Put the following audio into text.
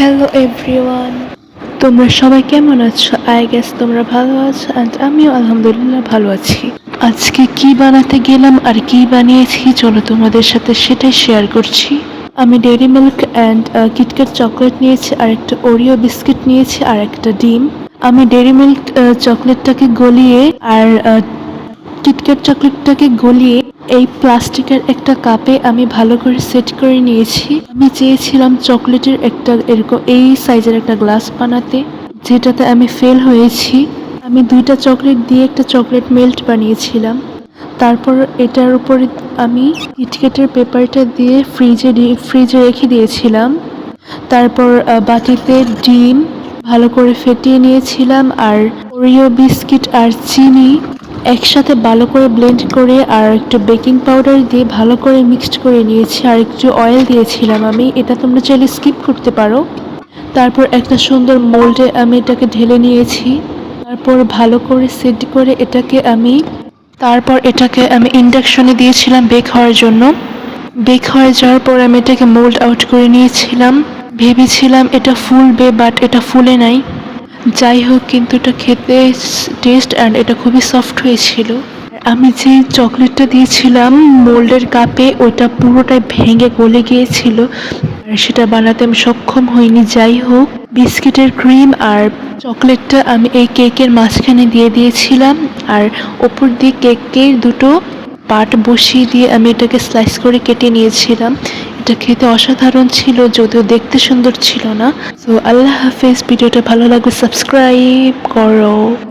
Hello everyone, তোমরা সবাই কেমন আছো? আই গেস তোমরা ভালো আছো অ্যান্ড আমিও আলহামদুলিল্লাহ ভালো আছি। আজকে কি বানাতে গেলাম আর কি বানিয়েছি চলো তোমাদের সাথে সেটাই শেয়ার করছি। আমি dairy milk and KitKat chocolate নিয়েছি, আর একটা ওরিও বিস্কিট নিয়েছি, আর একটা ডিম। আমি ডেইরি মিল্ক চকলেটটাকে গলিয়ে আর কিটক্যাট চকলেটটাকে গলিয়ে এই প্লাস্টিকের একটা কাপে আমি ভালো করে সেট করে নিয়েছি। আমি চেয়েছিলাম চকলেটের একটা এরকম এই সাইজের একটা গ্লাস বানাতে, যেটাতে আমি ফেল হয়েছি। আমি দুইটা চকলেট দিয়ে একটা চকলেট মেল্ট বানিয়েছিলাম। তারপর এটার উপরে আমি কিটক্যাটের পেপারটা দিয়ে ফ্রিজে রেখে দিয়েছিলাম। তারপর বাটিতে ডিম ভালো করে ফেটিয়ে নিয়েছিলাম, আর ওরিও বিস্কিট আর চিনি একসাথে ভালো করে ব্লেন্ড করে আর একটু বেকিং পাউডার দিয়ে ভালো করে মিক্সড করে নিয়েছি, আর একটু অয়েল দিয়েছিলাম আমি। এটা তোমরা চাইলে স্কিপ করতে পারো। তারপর একটা সুন্দর মোল্ডে আমি এটাকে ঢেলে নিয়েছি। তারপর ভালো করে সেট করে এটাকে আমি ইন্ডাকশনে দিয়েছিলাম বেক হওয়ার জন্য। বেক হয়ে যাওয়ার পর আমি এটাকে মোল্ড আউট করে নিয়েছিলাম। ভেবেছিলাম এটা ফুলবে, বাট এটা ফুলে নাই। যাই হোক, কিন্তু এটা খেতে টেস্ট অ্যান্ড এটা খুবই সফট হয়েছিল। আমি যে চকলেটটা দিয়েছিলাম মোল্ডের কাপে, ওইটা পুরোটাই ভেঙে গলে গিয়েছিল, আর সেটা বানাতে আমি সক্ষম হইনি। যাই হোক, বিস্কিটের ক্রিম আর চকলেটটা আমি এই কেকের মাঝখানে দিয়ে দিয়েছিলাম, আর ওপর দিয়ে কেকের দুটো পার্ট বসিয়ে দিয়ে আমি এটাকে স্লাইস করে কেটে নিয়েছিলাম। এটা খেতে অসাধারণ ছিল, যদিও দেখতে সুন্দর ছিল না। সো আল্লাহ হাফেজ। ভিডিওটা ভালো লাগলে সাবস্ক্রাইব করো।